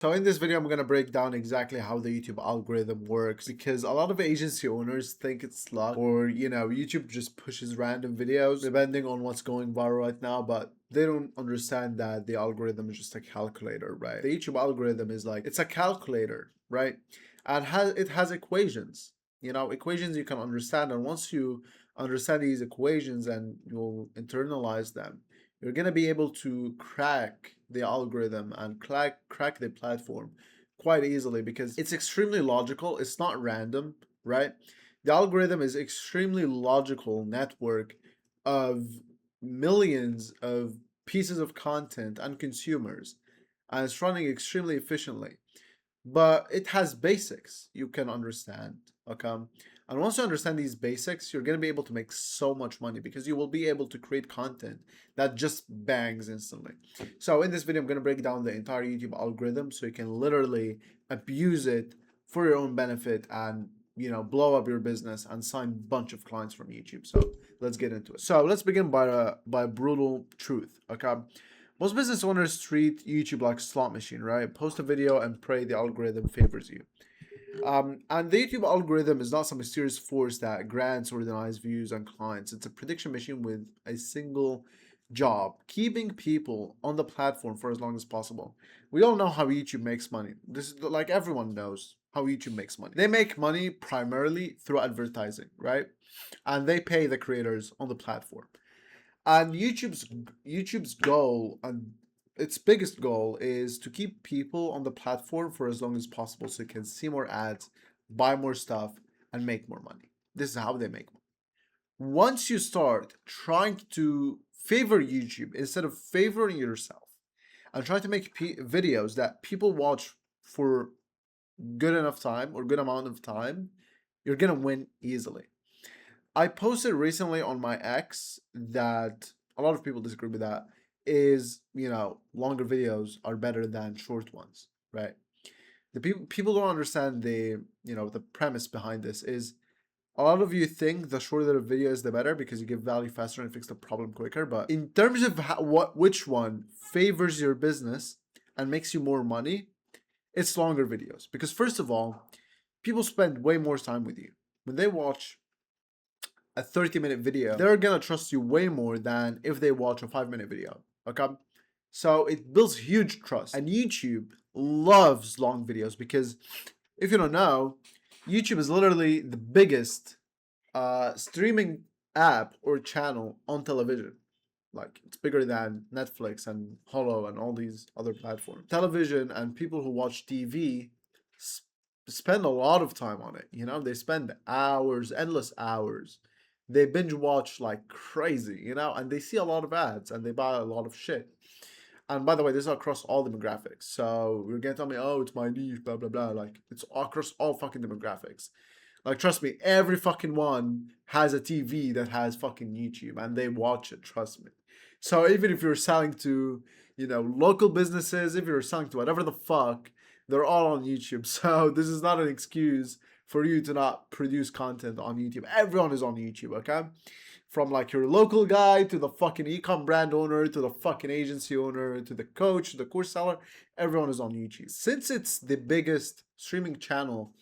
So in this video, I'm going to break down exactly how the YouTube algorithm works because a lot of agency owners think it's luck or, YouTube just pushes random videos depending on what's going viral right now, but they don't understand that the algorithm is just a calculator, right? The YouTube algorithm is like, it's a calculator, right? And it has equations, equations you can understand. And once you understand these equations and you'll internalize them, you're gonna be able to crack the algorithm and crack the platform quite easily because it's extremely logical. It's not random, right? The algorithm is extremely logical network of millions of pieces of content and consumers, and it's running extremely efficiently, but it has basics you can understand. Okay, and once you understand these basics, you're going to be able to make so much money because you will be able to create content that just bangs instantly. So in this video, I'm going to break down the entire YouTube algorithm so you can literally abuse it for your own benefit and blow up your business and sign a bunch of clients from YouTube. So let's get into it. So let's begin by brutal truth. Okay, most business owners treat YouTube like a slot machine, right? Post a video and pray the algorithm favors you. And the YouTube algorithm is not some mysterious force that grants or denies views and clients. It's a prediction machine with a single job, keeping people on the platform for as long as possible. We all know how YouTube makes money. This is like everyone knows how YouTube makes money. They make money primarily through advertising, right? And they pay the creators on the platform. And YouTube's goal and its biggest goal is to keep people on the platform for as long as possible so you can see more ads, buy more stuff, and make more money. This is how they make money. Once you start trying to favor YouTube instead of favoring yourself and try to make videos that people watch for good enough time or good amount of time, you're gonna win easily. I posted recently on my X that a lot of people disagree with that. Is longer videos are better than short ones, right? The people don't understand the premise behind this is a lot of you think the shorter the video is the better because you give value faster and fix the problem quicker. But in terms of which one favors your business and makes you more money, it's longer videos because first of all, people spend way more time with you when they watch a 30-minute video, they're gonna trust you way more than if they watch a 5-minute video. Okay? So it builds huge trust. And YouTube loves long videos because if you don't know, YouTube is literally the biggest streaming app or channel on television. Like it's bigger than Netflix and Hulu and all these other platforms. Television and people who watch TV spend a lot of time on it. They spend hours, endless hours. They binge watch like crazy, and they see a lot of ads and they buy a lot of shit. And by the way, this is across all demographics. So you're gonna tell me, oh, it's my niche, blah blah blah. Like it's across all fucking demographics. Like trust me, every fucking one has a TV that has fucking YouTube and they watch it, trust me. So even if you're selling to, local businesses, if you're selling to whatever the fuck, they're all on YouTube. So this is not an excuse for you to not produce content on YouTube. Everyone is on YouTube, okay? From like your local guy to the fucking ecom brand owner to the fucking agency owner to the coach, the course seller, everyone is on YouTube. Since it's the biggest streaming channel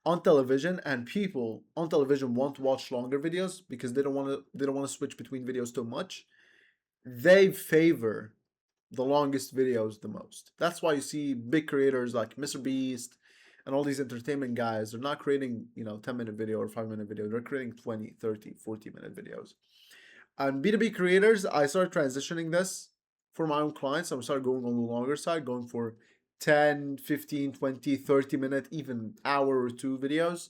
on television and people on television want to watch longer videos because they don't want to switch between videos too much, they favor the longest videos the most. That's why you see big creators like Mr. Beast and all these entertainment guys, they're not creating 10-minute video or 5-minute video, they're creating 20, 30, 40-minute videos. And B2B creators, I started transitioning this for my own clients. I started going on the longer side, going for 10, 15, 20, 30-minute, even hour or two videos.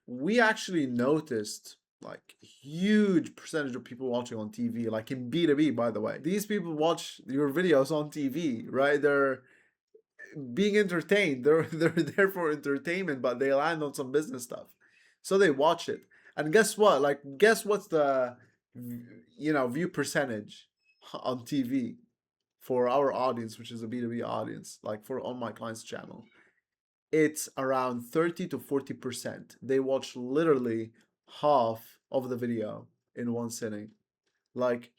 We actually noticed like huge percentage of people watching on TV, like in B2B, by the way. These people watch your videos on TV, right? They're being entertained. They're there for entertainment, but they land on some business stuff. So they watch it. And guess what? Like guess what's the view percentage on TV for our audience, which is a B2B audience, like for on my client's channel? It's around 30 to 40%. They watch literally half of the video in one sitting. Like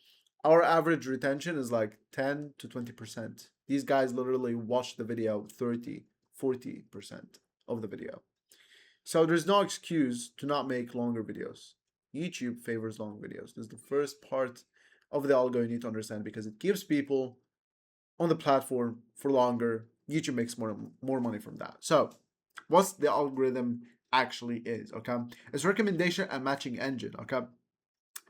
our average retention is like 10 to 20%. These guys literally watch the video 30, 40% of the video. So there's no excuse to not make longer videos. YouTube favors long videos. This is the first part of the algo you need to understand, because it keeps people on the platform for longer. YouTube makes more money from that. So what's the algorithm actually is, okay? It's a recommendation and matching engine, okay?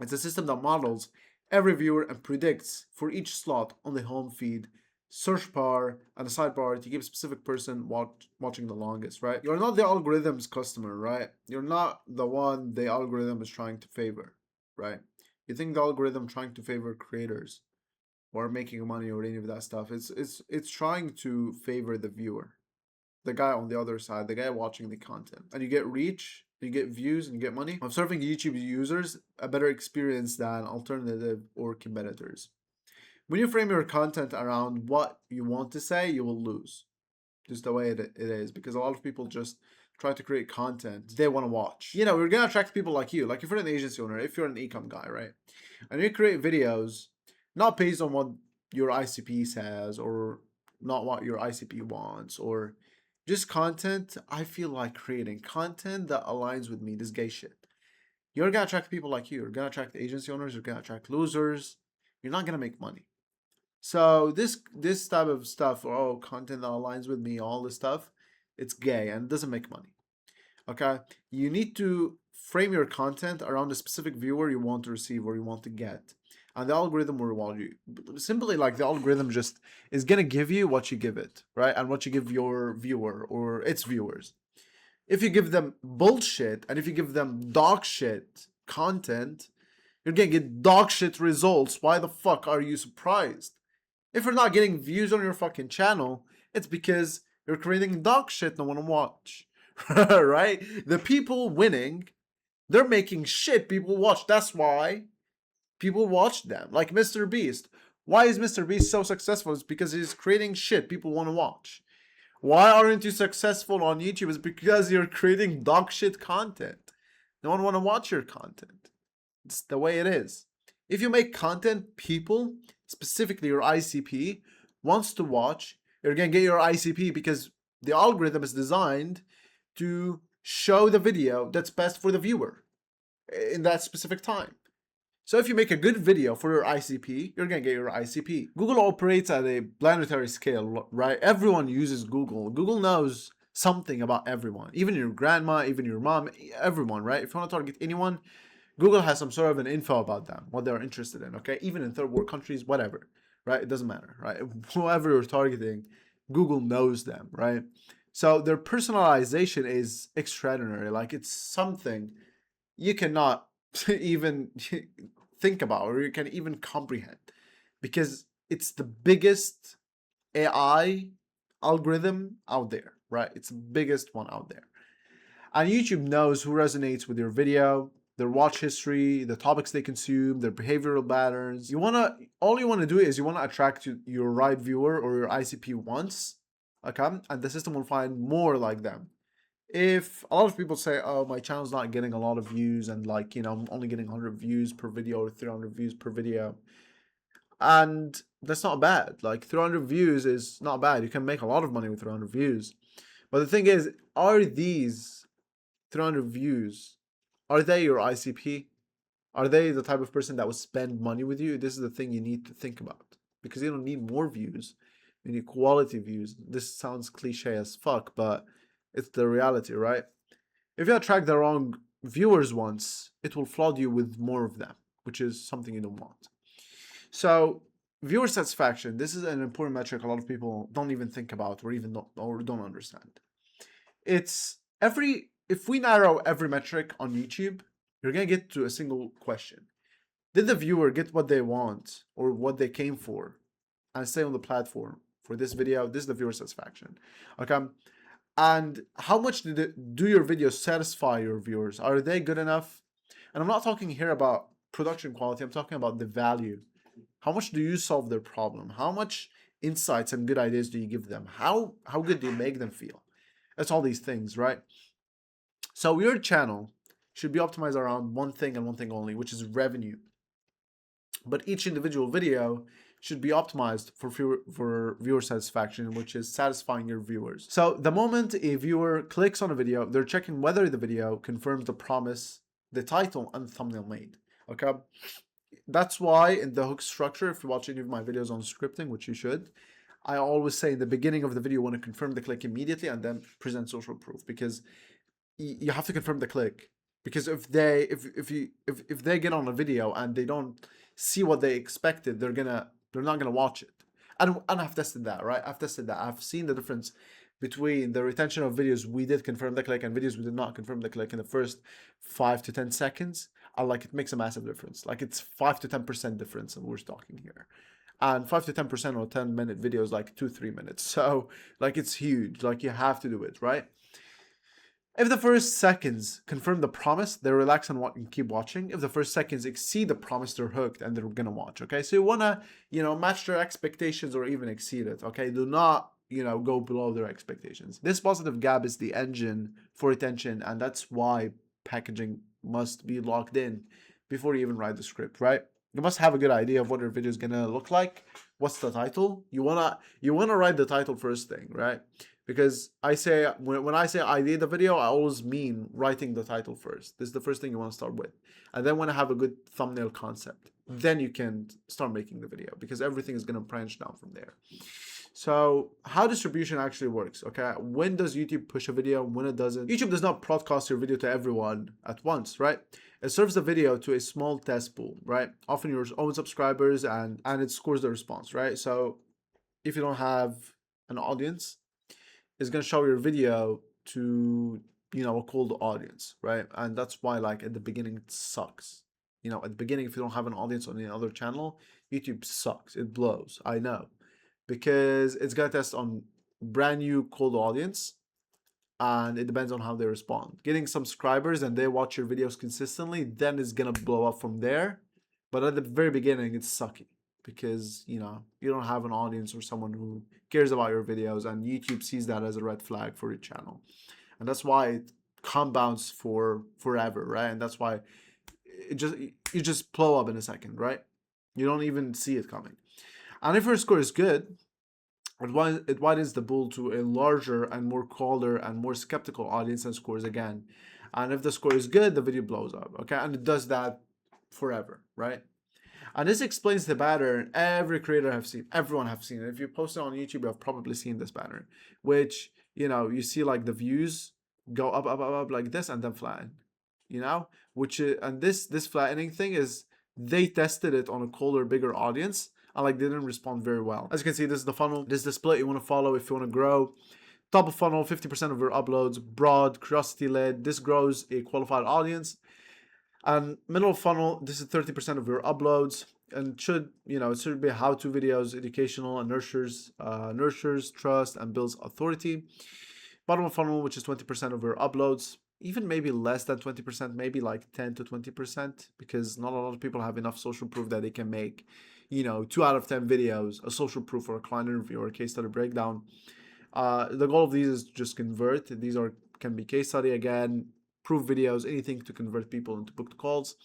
It's a system that models every viewer and predicts for each slot on the home feed, search bar, and the sidebar to keep a specific person watching the longest, right? You're not the algorithm's customer, right? You're not the one the algorithm is trying to favor, right? You think the algorithm trying to favor creators or making money or any of that stuff. It's trying to favor the viewer, the guy on the other side, the guy watching the content. And you get reach, you get views, and you get money. I'm serving YouTube users a better experience than alternative or competitors. When you frame your content around what you want to say, you will lose. Just the way it is. Because a lot of people just try to create content they want to watch. You know, we're going to attract people like you. Like if you're an agency owner, if you're an e-com guy, right? And you create videos not based on what your ICP says or not what your ICP wants, or just content. I feel like creating content that aligns with me, this gay shit. You're gonna attract people like you. You're gonna attract agency owners. You're gonna attract losers. You're not gonna make money. So this type of stuff, oh, content that aligns with me, all this stuff, it's gay and it doesn't make money. Okay, you need to frame your content around a specific viewer you want to receive or you want to get, and the algorithm will reward you. Simply, like, the algorithm just is gonna give you what you give it, right? And what you give your viewer or its viewers. If you give them bullshit and if you give them dog shit content, you're gonna get dog shit results. Why the fuck are you surprised? If you're not getting views on your fucking channel, it's because you're creating dog shit no one will watch. Right? The people winning, they're making shit people watch. That's why people watch them. Like Mr. Beast. Why is Mr. Beast so successful? It's because he's creating shit people want to watch. Why aren't you successful on YouTube? It's because you're creating dog shit content. No one want to watch your content. It's the way it is. If you make content people, specifically your ICP, wants to watch, you're going to get your ICP, because the algorithm is designed to show the video that's best for the viewer in that specific time. So if you make a good video for your ICP, you're going to get your ICP. Google operates at a planetary scale, right? Everyone uses Google. Google knows something about everyone, even your grandma, even your mom, everyone, right? If you want to target anyone, Google has some sort of an info about them, what they're interested in, okay? Even in third world countries, whatever, right? It doesn't matter, right? Whoever you're targeting, Google knows them, right? So their personalization is extraordinary. Like, it's something you cannot even think about or you can even comprehend, because it's the biggest AI algorithm out there, right? It's the biggest one out there. And YouTube knows who resonates with your video, their watch history, the topics they consume, their behavioral patterns. All you want to do is you want to attract your right viewer or your ICP once, okay? And the system will find more like them. If a lot of people say, oh, my channel's not getting a lot of views and, like, you know, I'm only getting 100 views per video or 300 views per video, and that's not bad. Like, 300 views is not bad. You can make a lot of money with 300 views. But the thing is, are these 300 views, are they your ICP? Are they the type of person that would spend money with you? This is the thing you need to think about, because you don't need more views. You need quality views. This sounds cliche as fuck, but it's the reality, right? If you attract the wrong viewers once, it will flood you with more of them, which is something you don't want. So viewer satisfaction, this is an important metric a lot of people don't even think about or don't understand. If we narrow every metric on YouTube, you're gonna get to a single question. Did the viewer get what they want or what they came for and stay on the platform for this video? This is the viewer satisfaction, okay? And how much do your videos satisfy your viewers? Are they good enough? And I'm not talking here about production quality. I'm talking about the value. How much do you solve their problem? How much insights and good ideas do you give them? How good do you make them feel? That's all these things, right? So your channel should be optimized around one thing and one thing only, which is revenue. But each individual video should be optimized for viewer satisfaction, which is satisfying your viewers. So the moment a viewer clicks on a video, they're checking whether the video confirms the promise the title and thumbnail made. Okay, that's why in the hook structure, if you watch any of my videos on scripting, which you should, I always say in the beginning of the video, you want to confirm the click immediately and then present social proof, because you have to confirm the click. Because if they get on a video and they don't see what they expected, they're not gonna watch it. And I've tested that, right? I've tested that. I've seen the difference between the retention of videos we did confirm the click and videos we did not confirm the click in the first 5 to 10 seconds. And like, it makes a massive difference. Like, it's 5 to 10% difference, and we're talking here. And 5 to 10% on a 10-minute video is like 2-3 minutes. So like, it's huge. Like, you have to do it, right? If the first seconds confirm the promise, they relax and keep watching. If the first seconds exceed the promise, they're hooked and they're gonna watch. Okay, so you wanna, match their expectations or even exceed it. Okay, do not, go below their expectations. This positive gap is the engine for retention, and that's why packaging must be locked in before you even write the script, right? You must have a good idea of what your video is gonna look like. What's the title? You wanna write the title first thing, right? Because I say, when I say I did the video, I always mean writing the title first. This is the first thing you want to start with. And then when I have a good thumbnail concept, then you can start making the video, because everything is going to branch down from there. So how distribution actually works, okay? When does YouTube push a video, when it doesn't? YouTube does not broadcast your video to everyone at once, right? It serves the video to a small test pool, right? Often your own subscribers, and it scores the response, right? So if you don't have an audience, is going to show your video to, a cold audience, right? And that's why, like, at the beginning it sucks. At the beginning, if you don't have an audience on any other channel, YouTube sucks. It blows. I know, because it's going to test on brand new cold audience, and it depends on how they respond. Getting subscribers and they watch your videos consistently, then it's going to blow up from there. But at the very beginning, it's sucky, because you don't have an audience or someone who cares about your videos, and YouTube sees that as a red flag for your channel. And that's why it compounds for forever, right? And that's why you just blow up in a second, right? You don't even see it coming. And if your score is good, it widens the pool to a larger and more colder and more skeptical audience and scores again. And if the score is good, the video blows up, okay? And it does that forever, right? And this explains the pattern every creator have seen. Everyone have seen it. If you post it on YouTube, you have probably seen this pattern, which, you see like the views go up like this and then flatten, and this flattening thing is, they tested it on a colder, bigger audience, and like, they didn't respond very well. As you can see, this is the funnel. This is the split you want to follow if you want to grow. Top of funnel, 50% of your uploads. Broad, curiosity led. This grows a qualified audience. And middle of funnel, this is 30% of your uploads, and it should be how-to videos, educational, and nurtures trust and builds authority. Bottom of funnel, which is 20% of your uploads, even maybe less than 20%, maybe like 10 to 20%, because not a lot of people have enough social proof that they can make, 2 out of 10 videos, a social proof or a client interview or a case study breakdown. The goal of these is just convert. These can be case study again, proof videos, anything to convert people into booked calls.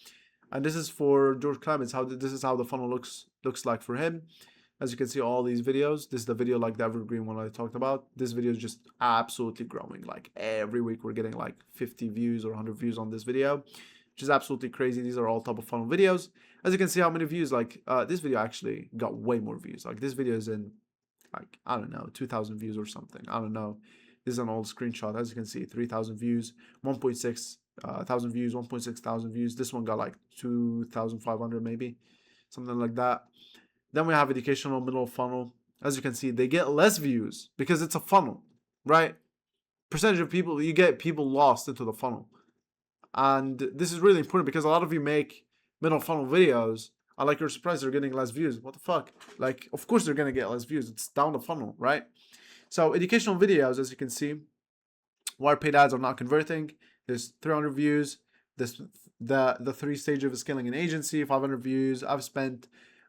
And this is for George Clemens. This is how the funnel looks like for him. As you can see, all these videos. This is the video, like the evergreen one I talked about. This video is just absolutely growing. Like, every week we're getting like 50 views or 100 views on this video, which is absolutely crazy. These are all top of funnel videos. As you can see, how many views, like this video actually got way more views. Like, this video is in, like, I don't know, 2,000 views or something. I don't know. This is an old screenshot. As you can see, 3,000 views, 1.6 thousand views, 1.6 thousand views. This one got like 2,500 maybe, something like that. Then we have educational, middle of funnel. As you can see, they get less views because it's a funnel, right? Percentage of people, you get people lost into the funnel. And this is really important, because a lot of you make middle funnel videos, and like, you're surprised they're getting less views. What the fuck? Like, of course they're gonna get less views. It's down the funnel, right? So educational videos, as you can see, why paid ads are not converting. There's 300 views. This the 3 stages of scaling an agency, 500 views. I've spent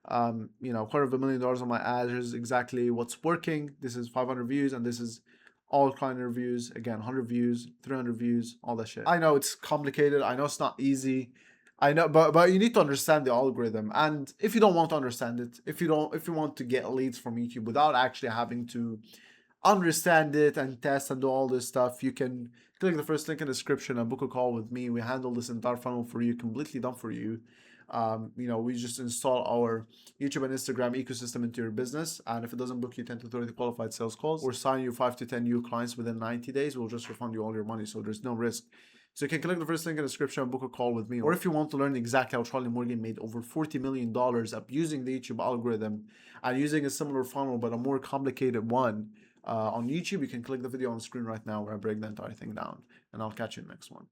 $250,000 on my ads. Here's exactly what's working. This is 500 views, and this is all client reviews. Again, 100 views, 300 views, all that shit. I know it's complicated. I know it's not easy. I know, but you need to understand the algorithm. And if you don't want to understand it, if you want to get leads from YouTube without actually having to understand it and test and do all this stuff, you can click the first link in the description and book a call with me. We handle this entire funnel for you, completely done for you. We just install our YouTube and Instagram ecosystem into your business, and if it doesn't book you 10 to 30 qualified sales calls or sign you 5 to 10 new clients within 90 days, we'll just refund you all your money. So there's no risk. So you can click the first link in the description and book a call with me. Or if you want to learn exactly how Charlie Morgan made over $40 million abusing the YouTube algorithm and using a similar funnel but a more complicated one on YouTube, you can click the video on the screen right now where I break the entire thing down. And I'll catch you in the next one.